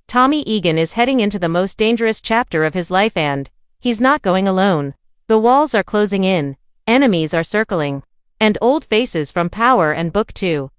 Tommy Egan is heading into the most dangerous chapter of his life, and he's not going alone. The walls are closing in, enemies are circling, and old faces from Power and Book 2.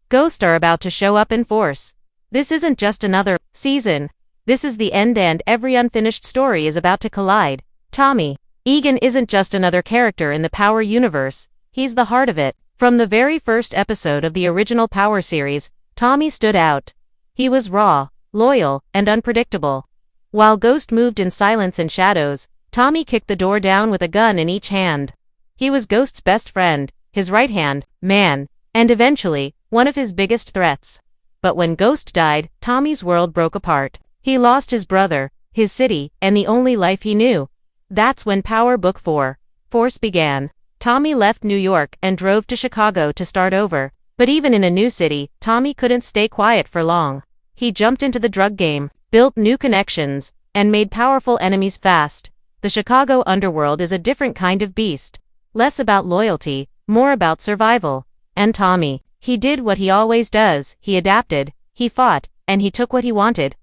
Ghosts are about to show up in force. This isn't just another season. This is the end, and every unfinished story is about to collide. Tommy Egan isn't just another character in the Power universe, he's the heart of it. From the very first episode of the original Power series, Tommy stood out. He was raw, loyal, and unpredictable. While Ghost moved in silence and shadows, Tommy kicked the door down with a gun in each hand. He was Ghost's best friend, his right-hand man, and eventually, one of his biggest threats. But when Ghost died, Tommy's world broke apart. He lost his brother, his city, and the only life he knew. That's when Power Book 4, Force began. Tommy left New York and drove to Chicago to start over. But even in a new city, Tommy couldn't stay quiet for long. He jumped into the drug game, built new connections, and made powerful enemies fast. The Chicago underworld is a different kind of beast. Less about loyalty, more about survival. And Tommy, he did what he always does, he adapted, he fought, and he took what he wanted.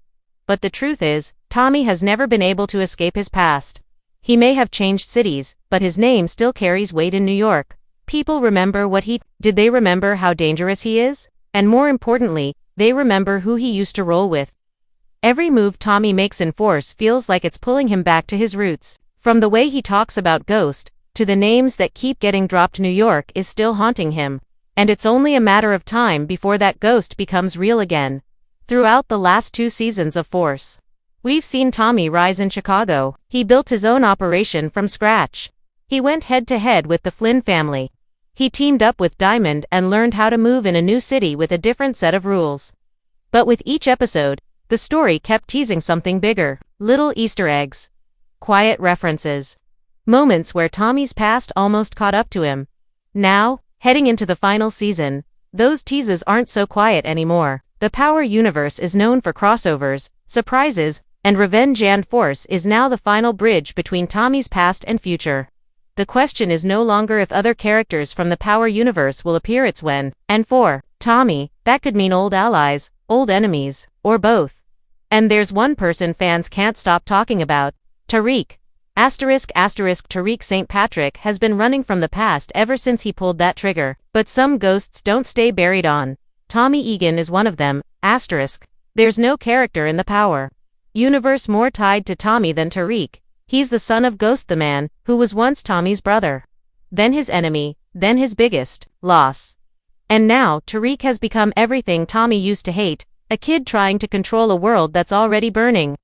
But the truth is, Tommy has never been able to escape his past. He may have changed cities, but his name still carries weight in New York. People remember what he did. They remember how dangerous he is? And more importantly, they remember who he used to roll with. Every move Tommy makes in Force feels like it's pulling him back to his roots. From the way he talks about Ghost, to the names that keep getting dropped, New York is still haunting him. And it's only a matter of time before that ghost becomes real again. Throughout the last 2 seasons of Force, we've seen Tommy rise in Chicago. He built his own operation from scratch. He went head-to-head with the Flynn family. He teamed up with Diamond and learned how to move in a new city with a different set of rules. But with each episode, the story kept teasing something bigger. Little Easter eggs. Quiet references. Moments where Tommy's past almost caught up to him. Now, heading into the final season, those teases aren't so quiet anymore. The Power universe is known for crossovers, surprises, and revenge, and Force is now the final bridge between Tommy's past and future. The question is no longer if other characters from the Power universe will appear, it's when. And for Tommy, that could mean old allies, old enemies, or both. And there's one person fans can't stop talking about. Tariq. Tariq St. Patrick has been running from the past ever since he pulled that trigger. But some ghosts don't stay buried on. Tommy Egan is one of them. There's no character in the Power universe more tied to Tommy than Tariq. He's the son of Ghost, the man who was once Tommy's brother. Then his enemy, then his biggest loss. And now, Tariq has become everything Tommy used to hate, a kid trying to control a world that's already burning.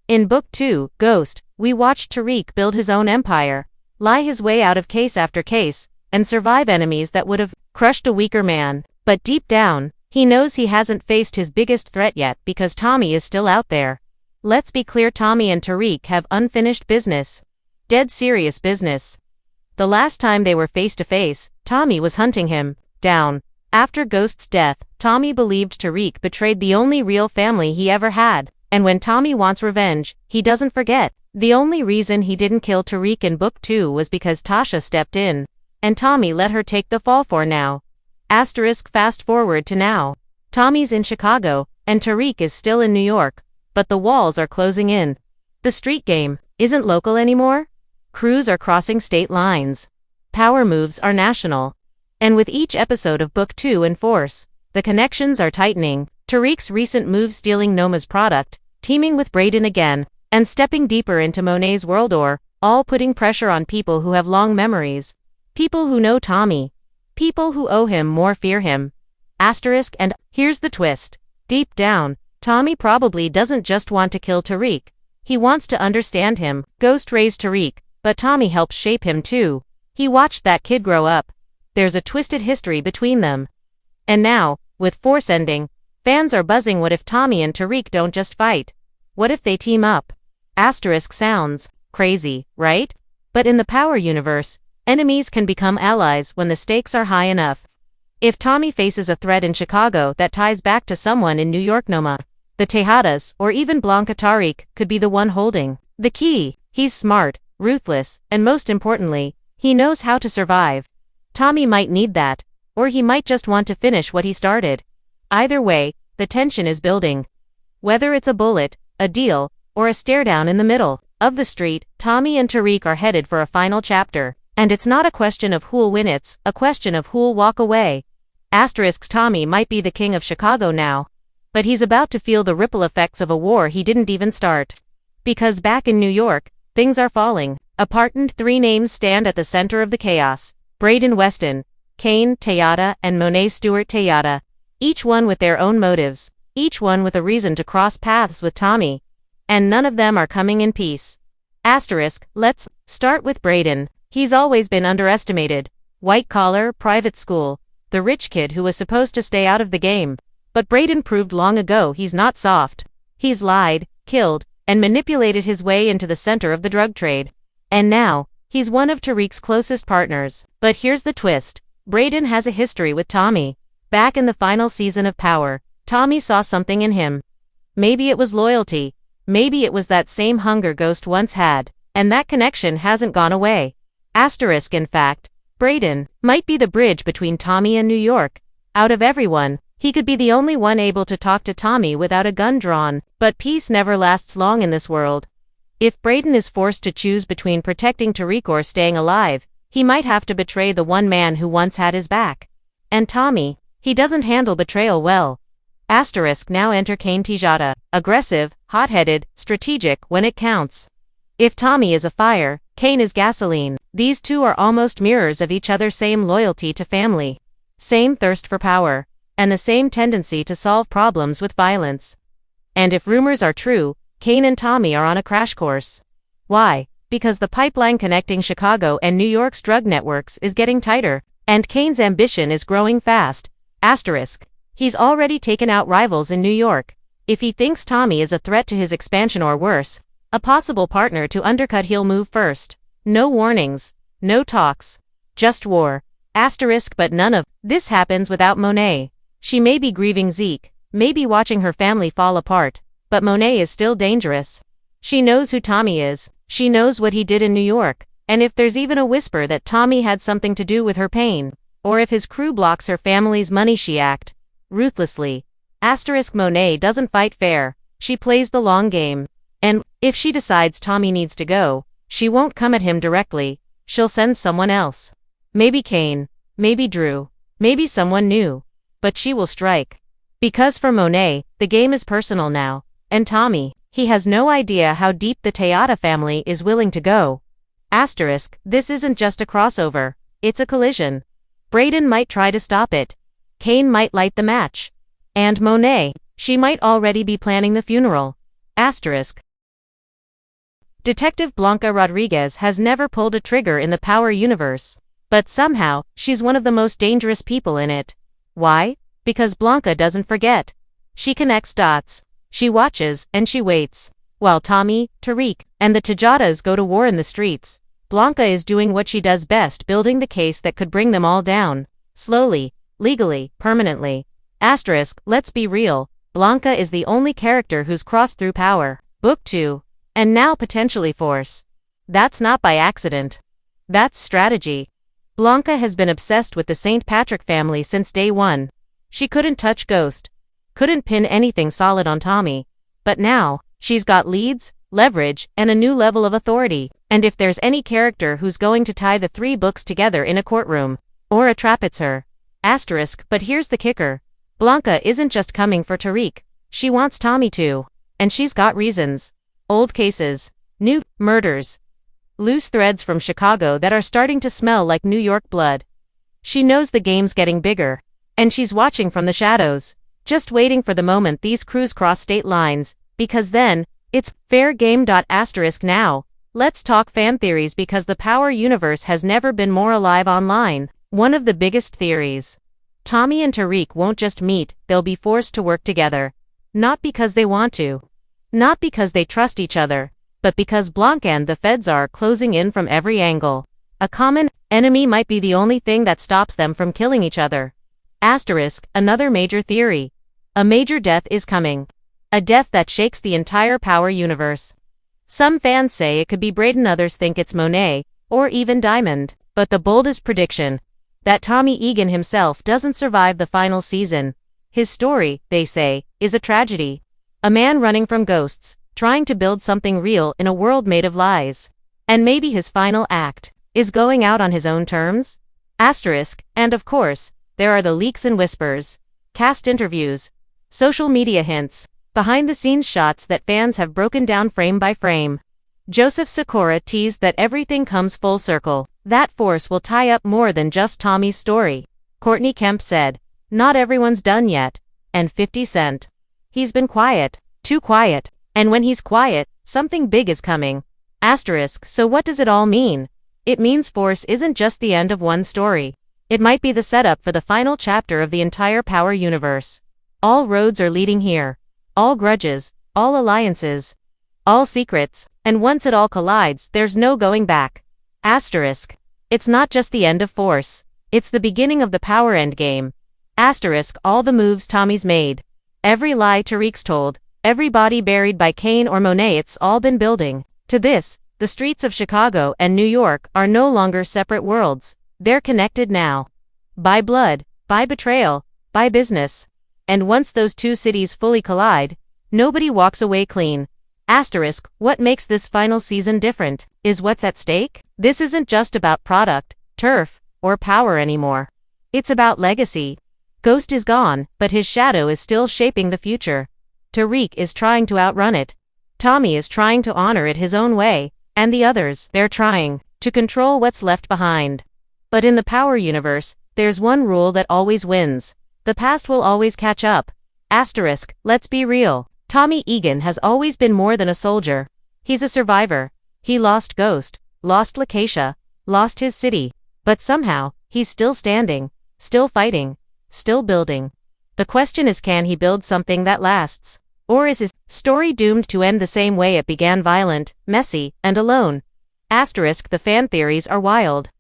In Book 2, Ghost, we watched Tariq build his own empire, lie his way out of case after case, and survive enemies that would have crushed a weaker man. But deep down, he knows he hasn't faced his biggest threat yet because Tommy is still out there. Let's be clear, Tommy and Tariq have unfinished business. Dead serious business. The last time they were face to face, Tommy was hunting him down. After Ghost's death, Tommy believed Tariq betrayed the only real family he ever had. And when Tommy wants revenge, he doesn't forget. The only reason he didn't kill Tariq in Book 2 was because Tasha stepped in. And Tommy let her take the fall for now. Fast forward to now. Tommy's in Chicago, and Tariq is still in New York. But the walls are closing in. The street game isn't local anymore. Crews are crossing state lines. Power moves are national. And with each episode of Book 2 in Force, the connections are tightening. Tariq's recent move stealing Noma's product, teaming with Brayden again, and stepping deeper into Monet's world are all putting pressure on people who have long memories. People who know Tommy. People who owe him more, fear him. And here's the twist. Deep down, Tommy probably doesn't just want to kill Tariq. He wants to understand him. Ghost raised Tariq, but Tommy helped shape him too. He watched that kid grow up. There's a twisted history between them. And now, with Force ending, fans are buzzing. What if Tommy and Tariq don't just fight? What if they team up? Sounds crazy, right? But in the Power universe, enemies can become allies when the stakes are high enough. If Tommy faces a threat in Chicago that ties back to someone in New York, Noma, the Tejadas, or even Blanca, Tariq could be the one holding the key. He's smart, ruthless, and most importantly, he knows how to survive. Tommy might need that, or he might just want to finish what he started. Either way, the tension is building. Whether it's a bullet, a deal, or a stare down in the middle of the street, Tommy and Tariq are headed for a final chapter. And it's not a question of who'll win, it's a question of who'll walk away. Tommy might be the king of Chicago now, but he's about to feel the ripple effects of a war he didn't even start. Because back in New York, things are falling apart and three names stand at the center of the chaos. Brayden Weston, Kane Tejada, and Monet Stewart Tejada, each one with their own motives, each one with a reason to cross paths with Tommy. And none of them are coming in peace. Let's start with Brayden. He's always been underestimated. White-collar, private school, the rich kid who was supposed to stay out of the game. But Brayden proved long ago he's not soft. He's lied, killed, and manipulated his way into the center of the drug trade. And now, he's one of Tariq's closest partners. But here's the twist. Brayden has a history with Tommy. Back in the final season of Power, Tommy saw something in him. Maybe it was loyalty. Maybe it was that same hunger Ghost once had. And that connection hasn't gone away. In fact, Brayden might be the bridge between Tommy and New York. Out of everyone, he could be the only one able to talk to Tommy without a gun drawn. But peace never lasts long in this world. If Brayden is forced to choose between protecting Tariq or staying alive, he might have to betray the one man who once had his back. And Tommy, he doesn't handle betrayal well. Now enter Kane Tejada, aggressive, hot-headed, strategic when it counts. If Tommy is a fire, Kane is gasoline. These two are almost mirrors of each other, same loyalty to family, same thirst for power, and the same tendency to solve problems with violence. And if rumors are true, Kane and Tommy are on a crash course. Why? Because the pipeline connecting Chicago and New York's drug networks is getting tighter, and Kane's ambition is growing fast. He's already taken out rivals in New York. If he thinks Tommy is a threat to his expansion or worse, a possible partner to undercut, he'll move first. No warnings, no talks, just war. But none of this happens without Monet. She may be grieving Zeke, may be watching her family fall apart, but Monet is still dangerous. She knows who Tommy is, she knows what he did in New York, and if there's even a whisper that Tommy had something to do with her pain, or if his crew blocks her family's money, she acts ruthlessly. Monet doesn't fight fair, she plays the long game. And if she decides Tommy needs to go, she won't come at him directly, she'll send someone else. Maybe Kane, maybe Drew, maybe someone new. But she will strike. Because for Monet, the game is personal now. And Tommy, he has no idea how deep the Tejada family is willing to go. This isn't just a crossover, it's a collision. Brayden might try to stop it. Kane might light the match. And Monet, she might already be planning the funeral. Detective Blanca Rodriguez has never pulled a trigger in the Power universe. But somehow, she's one of the most dangerous people in it. Why? Because Blanca doesn't forget. She connects dots. She watches, and she waits. While Tommy, Tariq, and the Tejadas go to war in the streets, Blanca is doing what she does best, building the case that could bring them all down. Slowly, legally, permanently. Let's be real. Blanca is the only character who's crossed through Power, Book 2, and now potentially Force. That's not by accident. That's strategy. Blanca has been obsessed with the St. Patrick family since day one. She couldn't touch Ghost, couldn't pin anything solid on Tommy. But now, she's got leads, leverage, and a new level of authority. And if there's any character who's going to tie the three books together in a courtroom, or a trap, it's her. But here's the kicker. Blanca isn't just coming for Tariq. She wants Tommy too. And she's got reasons. Old cases, new murders, loose threads from Chicago that are starting to smell like New York blood. She knows the game's getting bigger. And she's watching from the shadows, just waiting for the moment these crews cross state lines, because then, it's fair game. Now, let's talk fan theories, because the Power universe has never been more alive online. One of the biggest theories. Tommy and Tariq won't just meet, they'll be forced to work together. Not because they want to. Not because they trust each other, but because Blanca and the feds are closing in from every angle. A common enemy might be the only thing that stops them from killing each other. Another major theory. A major death is coming. A death that shakes the entire Power universe. Some fans say it could be Brayden, others think it's Monet, or even Diamond. But the boldest prediction, that Tommy Egan himself doesn't survive the final season. His story, they say, is a tragedy. A man running from ghosts, trying to build something real in a world made of lies. And maybe his final act is going out on his own terms? Asterisk, and of course, there are the leaks and whispers, cast interviews, social media hints, behind-the-scenes shots that fans have broken down frame by frame. Joseph Sikora teased that everything comes full circle, that Force will tie up more than just Tommy's story. Courtney Kemp said, "Not everyone's done yet." And 50 Cent. "He's been quiet, too quiet, and when he's quiet, something big is coming." Asterisk, so what does it all mean? It means Force isn't just the end of one story. It might be the setup for the final chapter of the entire Power universe. All roads are leading here. All grudges, all alliances, all secrets, and once it all collides, there's no going back. Asterisk. It's not just the end of Force. It's the beginning of the Power endgame. Asterisk, all the moves Tommy's made. Every lie Tariq's told, every body buried by Kane or Monet, it's all been building. To this, the streets of Chicago and New York are no longer separate worlds. They're connected now. By blood, by betrayal, by business. And once those two cities fully collide, nobody walks away clean. Asterisk, what makes this final season different is what's at stake. This isn't just about product, turf, or power anymore. It's about legacy. Ghost is gone, but his shadow is still shaping the future. Tariq is trying to outrun it. Tommy is trying to honor it his own way, and the others, they're trying to control what's left behind. But in the Power universe, there's one rule that always wins. The past will always catch up. Asterisk, let's be real. Tommy Egan has always been more than a soldier. He's a survivor. He lost Ghost, lost Lakeisha, lost his city. But somehow, he's still standing, still fighting, still building. The question is, can he build something that lasts? Or is his story doomed to end the same way it began, violent, messy, and alone? Asterisk, the fan theories are wild.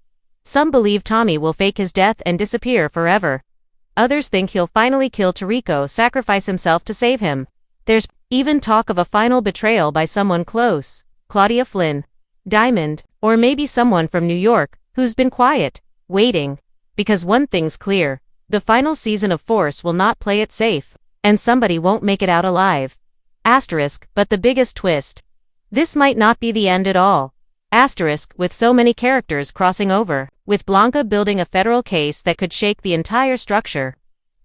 Some believe Tommy will fake his death and disappear forever. Others think he'll finally kill Tariq, sacrifice himself to save him. There's even talk of a final betrayal by someone close. Claudia Flynn, Diamond, or maybe someone from New York, who's been quiet, waiting. Because one thing's clear, the final season of Force will not play it safe, and somebody won't make it out alive. Asterisk, but the biggest twist. This might not be the end at all. Asterisk, with so many characters crossing over, with Blanca building a federal case that could shake the entire structure.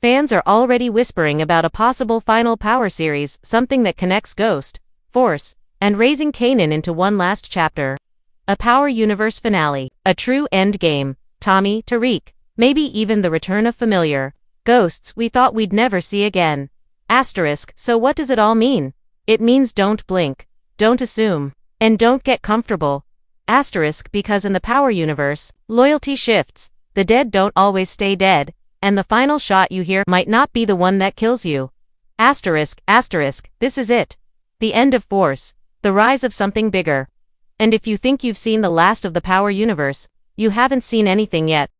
Fans are already whispering about a possible final Power series, something that connects Ghost, Force, and raising Kanan into one last chapter. A Power universe finale, a true end game. Tommy, Tariq, maybe even the return of familiar ghosts we thought we'd never see again. Asterisk, so what does it all mean? It means don't blink, don't assume, and don't get comfortable. Asterisk, because in the Power universe, loyalty shifts, the dead don't always stay dead, and the final shot you hear might not be the one that kills you. Asterisk, this is it. The end of Force, the rise of something bigger. And if you think you've seen the last of the Power universe, you haven't seen anything yet.